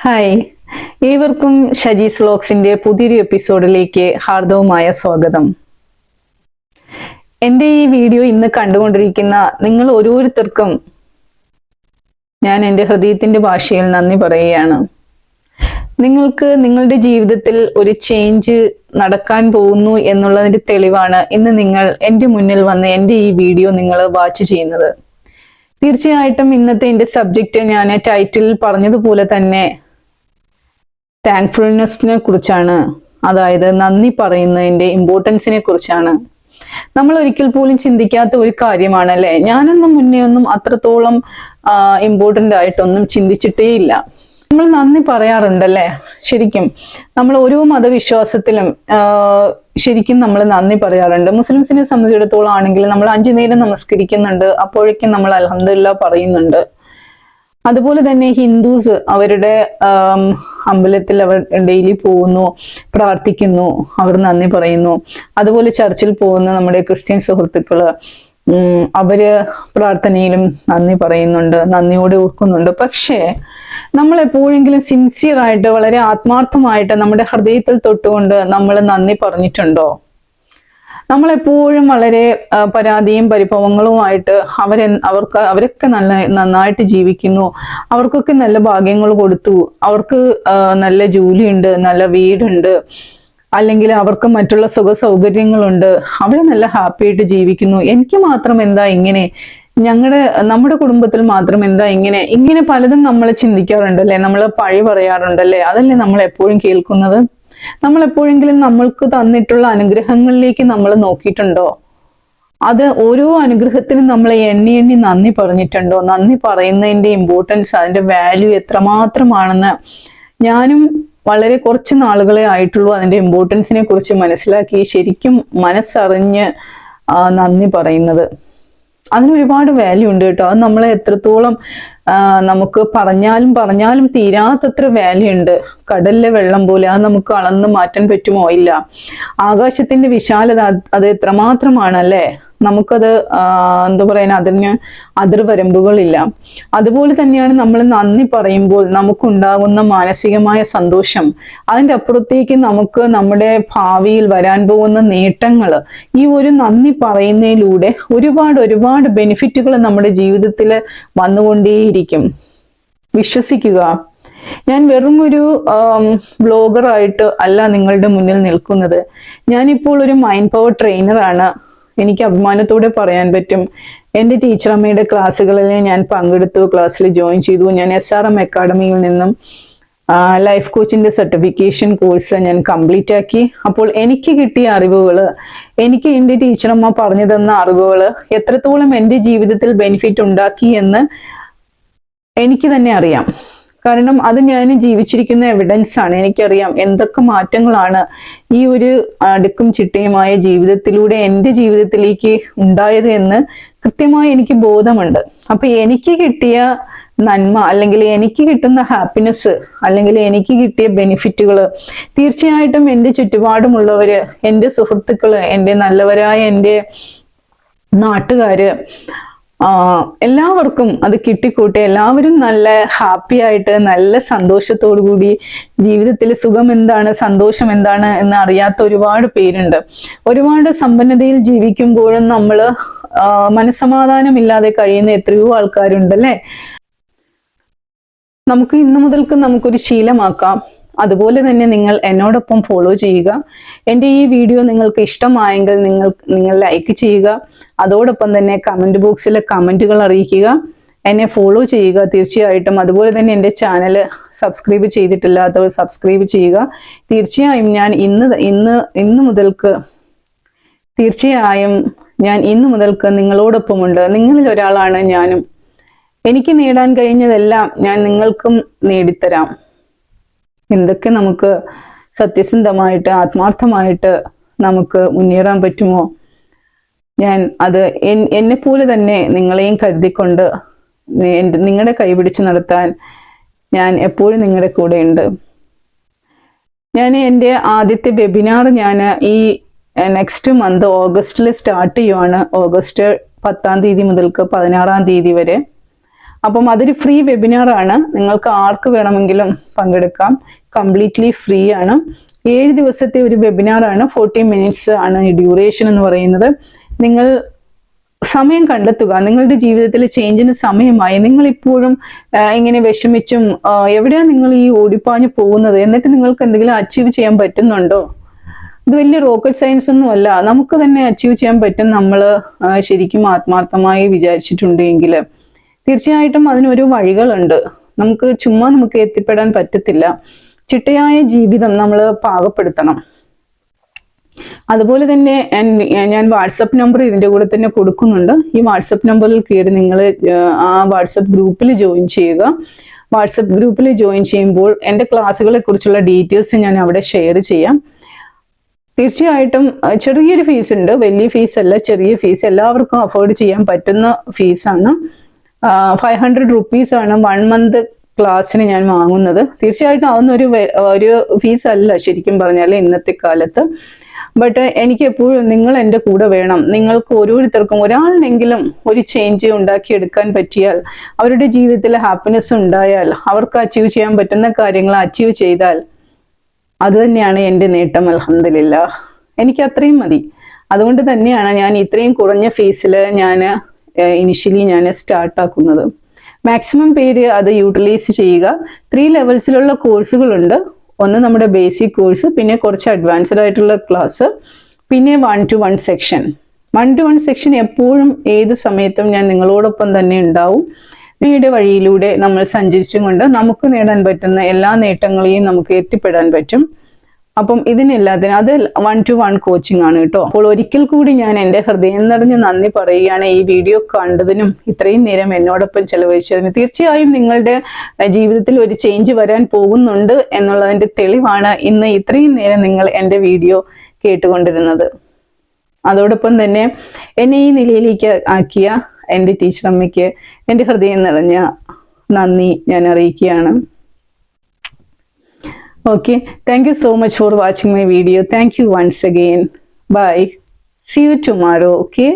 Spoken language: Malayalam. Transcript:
ഹായ്, ഏവർക്കും ഷജീസ് വ്ലോഗ്സിന്റെ പുതിയൊരു എപ്പിസോഡിലേക്ക് ഹാർദവമായ സ്വാഗതം. എൻ്റെ ഈ വീഡിയോ ഇന്ന് കണ്ടുകൊണ്ടിരിക്കുന്ന നിങ്ങൾ ഓരോരുത്തർക്കും ഞാൻ എൻ്റെ ഹൃദയത്തിന്റെ ഭാഷയിൽ നന്ദി പറയുകയാണ്. നിങ്ങൾക്ക് നിങ്ങളുടെ ജീവിതത്തിൽ ഒരു ചേഞ്ച് നടക്കാൻ പോകുന്നു എന്നുള്ളതിന്റെ തെളിവാണ് ഇന്ന് നിങ്ങൾ എൻ്റെ മുന്നിൽ വന്ന് എൻ്റെ ഈ വീഡിയോ നിങ്ങൾ വാച്ച് ചെയ്യുന്നത്. തീർച്ചയായിട്ടും ഇന്നത്തെ എൻ്റെ സബ്ജക്റ്റ് ഞാൻ ടൈറ്റിലിൽ പറഞ്ഞതുപോലെ തന്നെ താങ്ക്ഫുൾനെസ്സിനെ കുറിച്ചാണ്, അതായത് നന്ദി പറയുന്നതിന്റെ ഇമ്പോർട്ടൻസിനെ കുറിച്ചാണ്. നമ്മൾ ഒരിക്കൽ പോലും ചിന്തിക്കാത്ത ഒരു കാര്യമാണല്ലേ. ഞാനൊന്നും മുന്നേ ഒന്നും അത്രത്തോളം ഇമ്പോർട്ടൻ്റ് ആയിട്ടൊന്നും ചിന്തിച്ചിട്ടേ ഇല്ല. നമ്മൾ നന്ദി പറയാറുണ്ടല്ലേ. ശരിക്കും നമ്മൾ ഓരോ മതവിശ്വാസത്തിലും ശരിക്കും നമ്മൾ നന്ദി പറയാറുണ്ട്. മുസ്ലിംസിനെ സംബന്ധിച്ചിടത്തോളം ആണെങ്കിൽ നമ്മൾ 5 നേരം നമസ്കരിക്കുന്നുണ്ട്, അപ്പോഴേക്കും നമ്മൾ അൽഹംദുലില്ലാ പറയുന്നുണ്ട്. അതുപോലെ തന്നെ ഹിന്ദുസ് അവരുടെ അമ്പലത്തിൽ അവർ ഡെയിലി പോകുന്നു, പ്രാർത്ഥിക്കുന്നു, അവർ നന്ദി പറയുന്നു. അതുപോലെ ചർച്ചിൽ പോകുന്ന നമ്മുടെ ക്രിസ്ത്യൻ സുഹൃത്തുക്കള് അവര് പ്രാർത്ഥനയിലും നന്ദി പറയുന്നുണ്ട്, നന്ദിയോടെ ഓർക്കുന്നുണ്ട്. പക്ഷേ നമ്മൾ എപ്പോഴെങ്കിലും സിൻസിയർ ആയിട്ട് വളരെ ആത്മാർത്ഥമായിട്ട് നമ്മുടെ ഹൃദയത്തിൽ തൊട്ടുകൊണ്ട് നമ്മൾ നന്ദി പറഞ്ഞിട്ടുണ്ടോ? നമ്മളെപ്പോഴും വളരെ പരാതിയും പരിഭവങ്ങളുമായിട്ട് അവരൊക്കെ നന്നായിട്ട് ജീവിക്കുന്നു, അവർക്കൊക്കെ നല്ല ഭാഗ്യങ്ങൾ കൊടുത്തു, അവർക്ക് നല്ല ജോലിയുണ്ട്, നല്ല വീടുണ്ട്, അല്ലെങ്കിൽ അവർക്ക് മറ്റുള്ള സുഖ സൗകര്യങ്ങളുണ്ട്, അവർ നല്ല ഹാപ്പി ആയിട്ട് ജീവിക്കുന്നു, എനിക്ക് മാത്രം എന്താ ഇങ്ങനെ, നമ്മുടെ കുടുംബത്തിൽ മാത്രം എന്താ ഇങ്ങനെ പലതും നമ്മൾ ചിന്തിക്കാറുണ്ടല്ലേ, നമ്മൾ പഴി പറയാറുണ്ടല്ലേ. അതല്ലേ നമ്മൾ എപ്പോഴും കേൾക്കുന്നത്. നമ്മൾ എപ്പോഴെങ്കിലും നമ്മൾക്ക് തന്നിട്ടുള്ള അനുഗ്രഹങ്ങളിലേക്ക് നമ്മൾ നോക്കിയിട്ടുണ്ടോ? അത് ഓരോ അനുഗ്രഹത്തിനും നമ്മൾ എണ്ണി എണ്ണി നന്ദി പറഞ്ഞിട്ടുണ്ടോ? നന്ദി പറയുന്നതിന്റെ ഇമ്പോർട്ടൻസ്, അതിന്റെ വാല്യൂ എത്രമാത്രമാണെന്ന് ഞാനും വളരെ കുറച്ച് നാളുകളെ ആയിട്ടുള്ളൂ അതിന്റെ ഇമ്പോർട്ടൻസിനെ കുറിച്ച് മനസ്സിലാക്കി ശരിക്കും മനസ്സറിഞ്ഞ് നന്ദി പറയുന്നത്. അതിന് ഒരുപാട് വാല്യൂ ഉണ്ട് കേട്ടോ. അത് നമ്മളെ എത്രത്തോളം നമുക്ക് പറഞ്ഞാലും തീരാത്തത്ര വാല്യൂ ഉണ്ട്. കടലിലെ വെള്ളം പോലെ അത് നമുക്ക് അളന്ന് മാറ്റാൻ പറ്റുമോ? ഇല്ല. ആകാശത്തിന്റെ വിശാലത അത് എത്രമാത്രമാണല്ലേ. നമുക്കത് എന്താ പറയാൻ, അതിന് അതിർവരമ്പുകളില്ല. അതുപോലെ തന്നെയാണ് നമ്മൾ നന്ദി പറയുമ്പോൾ നമുക്കുണ്ടാകുന്ന മാനസികമായ സന്തോഷം. അതിൻ്റെ അപ്പുറത്തേക്ക് നമുക്ക് നമ്മുടെ ഭാവിയിൽ വരാൻ പോകുന്ന നേട്ടങ്ങൾ, ഈ ഒരു നന്ദി പറയുന്നതിലൂടെ ഒരുപാട് ബെനിഫിറ്റുകൾ നമ്മുടെ ജീവിതത്തിൽ വന്നുകൊണ്ടേയിരിക്കും. വിശ്വസിക്കുക. ഞാൻ വെറും ഒരു ബ്ലോഗറായിട്ട് അല്ല നിങ്ങളുടെ മുന്നിൽ നിൽക്കുന്നത്. ഞാനിപ്പോൾ ഒരു മൈൻഡ് പവർ ട്രെയിനറാണ്. എനിക്ക് അഭിമാനത്തോടെ പറയാൻ പറ്റും. എൻ്റെ ടീച്ചറമ്മയുടെ ക്ലാസ്സുകളിൽ ഞാൻ പങ്കെടുത്തു, ക്ലാസ്സിൽ ജോയിൻ ചെയ്തു. ഞാൻ SRM അക്കാഡമിയിൽ നിന്നും ലൈഫ് കോച്ചിന്റെ സർട്ടിഫിക്കേഷൻ കോഴ്സ് ഞാൻ കംപ്ലീറ്റ് ആക്കി. അപ്പോൾ എനിക്ക് കിട്ടിയ അറിവുകൾ, എനിക്ക് എൻ്റെ ടീച്ചറമ്മ പറഞ്ഞു തന്ന അറിവുകൾ എത്രത്തോളം എൻ്റെ ജീവിതത്തിൽ ബെനിഫിറ്റ് ഉണ്ടാക്കി എന്ന് എനിക്ക് തന്നെ അറിയാം. കാരണം അത് ഞാൻ ജീവിച്ചിരിക്കുന്ന എവിഡൻസ് ആണ്. എനിക്കറിയാം എന്തൊക്കെ മാറ്റങ്ങളാണ് ഈ ഒരു അടുക്കും ചിട്ടയുമായ ജീവിതത്തിലൂടെ എൻ്റെ ജീവിതത്തിലേക്ക് ഉണ്ടായത് എന്ന് കൃത്യമായി എനിക്ക് ബോധമുണ്ട്. അപ്പൊ എനിക്ക് കിട്ടിയ നന്മ, അല്ലെങ്കിൽ എനിക്ക് കിട്ടുന്ന ഹാപ്പിനെസ്, അല്ലെങ്കിൽ എനിക്ക് കിട്ടിയ ബെനിഫിറ്റുകൾ തീർച്ചയായിട്ടും എൻ്റെ ചുറ്റുപാടുമുള്ളവര്, എൻ്റെ സുഹൃത്തുക്കള്, എൻ്റെ നല്ലവരായ എൻ്റെ നാട്ടുകാര്, എല്ലാവർക്കും അത് കിട്ടിക്കൂട്ടെ. എല്ലാവരും നല്ല ഹാപ്പി ആയിട്ട് നല്ല സന്തോഷത്തോടു കൂടി ജീവിതത്തിൽ സുഖം എന്താണ്, സന്തോഷം എന്താണ് എന്ന് അറിയാത്ത ഒരുപാട് പേരുണ്ട്. ഒരുപാട് സമ്പന്നതയിൽ ജീവിക്കുമ്പോഴും നമ്മൾ മനസ്സമാധാനമില്ലാതെ കഴിയുന്ന എത്രയോ ആൾക്കാരുണ്ടല്ലേ. നമുക്ക് ഇന്നു മുതൽക്ക് നമുക്കൊരു ശീലമാക്കാം. അതുപോലെ തന്നെ നിങ്ങൾ എന്നോടൊപ്പം ഫോളോ ചെയ്യുക. എൻ്റെ ഈ വീഡിയോ നിങ്ങൾക്ക് ഇഷ്ടമായെങ്കിൽ നിങ്ങൾ ലൈക്ക് ചെയ്യുക. അതോടൊപ്പം തന്നെ കമന്റ് ബോക്സിലെ കമന്റുകൾ അറിയിക്കുക. എന്നെ ഫോളോ ചെയ്യുക തീർച്ചയായിട്ടും. അതുപോലെ തന്നെ എൻ്റെ ചാനൽ സബ്സ്ക്രൈബ് ചെയ്തിട്ടില്ലാത്തവർ സബ്സ്ക്രൈബ് ചെയ്യുക. തീർച്ചയായും ഞാൻ ഇന്ന് മുതൽക്ക് നിങ്ങളോടൊപ്പമുണ്ട്. നിങ്ങളിൽ ഒരാളാണ് ഞാനും. എനിക്ക് നേടാൻ കഴിഞ്ഞതെല്ലാം ഞാൻ നിങ്ങൾക്കും നേടിത്തരാം. എന്തൊക്കെ നമുക്ക് സത്യസന്ധമായിട്ട് ആത്മാർത്ഥമായിട്ട് നമുക്ക് മുന്നേറാൻ പറ്റുമോ, ഞാൻ അത് എന്നെ പോലെ തന്നെ നിങ്ങളെയും കരുതിക്കൊണ്ട് നിങ്ങളുടെ കൈപിടിച്ച് നടത്താൻ ഞാൻ എപ്പോഴും നിങ്ങളുടെ കൂടെ ഉണ്ട്. ഞാൻ എൻ്റെ ആദ്യത്തെ വെബിനാർ ഞാൻ ഈ നെക്സ്റ്റ് മന്ത് ഓഗസ്റ്റിൽ സ്റ്റാർട്ട് ചെയ്യുവാണ്. ഓഗസ്റ്റ് 10 മുതൽക്ക് 16 വരെ. അപ്പം അതൊരു ഫ്രീ വെബിനാർ ആണ്, നിങ്ങൾക്ക് ആർക്ക് വേണമെങ്കിലും പങ്കെടുക്കാം, കംപ്ലീറ്റ്ലി ഫ്രീ ആണ്. 7 ദിവസത്തെ ഒരു വെബിനാർ ആണ്, 40 മിനിറ്റ്സ് ആണ് ഈ ഡ്യൂറേഷൻ എന്ന് പറയുന്നത്. നിങ്ങൾ സമയം കണ്ടെത്തുക, നിങ്ങളുടെ ജീവിതത്തിൽ ചേഞ്ചിന് സമയമായി. നിങ്ങൾ ഇപ്പോഴും ഇങ്ങനെ വിഷമിച്ചും എവിടെയാണ് നിങ്ങൾ ഈ ഓടിപ്പാഞ്ഞു പോകുന്നത്, എന്നിട്ട് നിങ്ങൾക്ക് എന്തെങ്കിലും അച്ചീവ് ചെയ്യാൻ പറ്റുന്നുണ്ടോ? ഇത് വലിയ റോക്കറ്റ് സയൻസ് ഒന്നും അല്ല, നമുക്ക് തന്നെ അച്ചീവ് ചെയ്യാൻ പറ്റും. നമ്മൾ ശരിക്കും ആത്മാർത്ഥമായി വിചാരിച്ചിട്ടുണ്ടെങ്കിൽ തീർച്ചയായിട്ടും അതിനൊരു വഴികളുണ്ട്. നമുക്ക് എത്തിപ്പെടാൻ പറ്റത്തില്ല. ചിട്ടയായ ജീവിതം നമ്മൾ പാകപ്പെടുത്തണം. അതുപോലെ തന്നെ ഞാൻ വാട്സപ്പ് നമ്പർ ഇതിന്റെ കൂടെ തന്നെ കൊടുക്കുന്നുണ്ട്. ഈ വാട്സപ്പ് നമ്പറിൽ കയറി നിങ്ങൾ ആ വാട്സപ്പ് ഗ്രൂപ്പിൽ ജോയിൻ ചെയ്യുക. വാട്സപ്പ് ഗ്രൂപ്പിൽ ജോയിൻ ചെയ്യുമ്പോൾ എൻ്റെ ക്ലാസ്സുകളെ കുറിച്ചുള്ള ഡീറ്റെയിൽസ് ഞാൻ അവിടെ ഷെയർ ചെയ്യാം. തീർച്ചയായിട്ടും ചെറിയൊരു ഫീസ് ഉണ്ട്, വലിയ ഫീസ് അല്ല, ചെറിയ ഫീസ്, എല്ലാവർക്കും അഫോർഡ് ചെയ്യാൻ പറ്റുന്ന ഫീസാണ്. 500 റുപ്പീസ് ആണ് 1 മന്ത് ക്ലാസ്സിന് ഞാൻ വാങ്ങുന്നത്. തീർച്ചയായിട്ടും അതൊന്നും ഒരു ഫീസ് അല്ല ശരിക്കും പറഞ്ഞാൽ ഇന്നത്തെ കാലത്ത്. ബട്ട് എനിക്ക് എപ്പോഴും നിങ്ങൾ എൻ്റെ കൂടെ വേണം. നിങ്ങൾക്ക് ഓരോരുത്തർക്കും ഒരാളിനെങ്കിലും ഒരു ചേഞ്ച് ഉണ്ടാക്കിയെടുക്കാൻ പറ്റിയാൽ, അവരുടെ ജീവിതത്തിൽ ഹാപ്പിനെസ് ഉണ്ടായാൽ, അവർക്ക് അച്ചീവ് ചെയ്യാൻ പറ്റുന്ന കാര്യങ്ങൾ അച്ചീവ് ചെയ്താൽ അത് തന്നെയാണ് എൻ്റെ നേട്ടം. അൽഹംദുലില്ലാഹ്, എനിക്ക് അത്രയും മതി. അതുകൊണ്ട് തന്നെയാണ് ഞാൻ ഇത്രയും കുറഞ്ഞ ഫീസിൽ ഇനിഷ്യലി സ്റ്റാർട്ടാക്കുന്നത്. മാക്സിമം പേര് അത് യൂട്ടിലൈസ് ചെയ്യുക. 3 ലെവൽസിലുള്ള കോഴ്സുകളുണ്ട്. ഒന്ന് നമ്മുടെ ബേസിക് കോഴ്സ്, പിന്നെ കുറച്ച് അഡ്വാൻസ്ഡ് ആയിട്ടുള്ള ക്ലാസ്, പിന്നെ 1 to 1 സെക്ഷൻ. 1 to 1 സെക്ഷൻ എപ്പോഴും ഏത് സമയത്തും ഞാൻ നിങ്ങളോടൊപ്പം തന്നെ ഉണ്ടാവും. വീട് വഴിയിലൂടെ നമ്മൾ സഞ്ചരിച്ചും കൊണ്ട് നമുക്ക് നേടാൻ പറ്റുന്ന എല്ലാ നേട്ടങ്ങളെയും നമുക്ക് എത്തിപ്പെടാൻ പറ്റും. അപ്പം ഇതിനെല്ലാത്തിനും അത് 1 to 1 കോച്ചിങ് ആണ് കേട്ടോ. അപ്പോൾ ഒരിക്കൽ കൂടി ഞാൻ എൻ്റെ ഹൃദയം നിറഞ്ഞ് നന്ദി പറയുകയാണ് ഈ വീഡിയോ കണ്ടതിനും ഇത്രയും നേരം എന്നോടൊപ്പം ചെലവഴിച്ചതിനും. തീർച്ചയായും നിങ്ങളുടെ ജീവിതത്തിൽ ഒരു ചേഞ്ച് വരാൻ പോകുന്നുണ്ട് എന്നുള്ളതിൻ്റെ തെളിവാണ് ഇന്ന് ഇത്രയും നേരം നിങ്ങൾ എൻ്റെ വീഡിയോ കേട്ടുകൊണ്ടിരുന്നത്. അതോടൊപ്പം തന്നെ എന്നെ ഈ നിലയിലേക്ക് ആക്കിയ എൻ്റെ ടീച്ചർ അമ്മയ്ക്ക് എൻ്റെ ഹൃദയം നിറഞ്ഞ നന്ദി ഞാൻ അറിയിക്കുകയാണ്. Okay, thank you so much for watching my video. Thank you once again. Bye. See you tomorrow. Okay.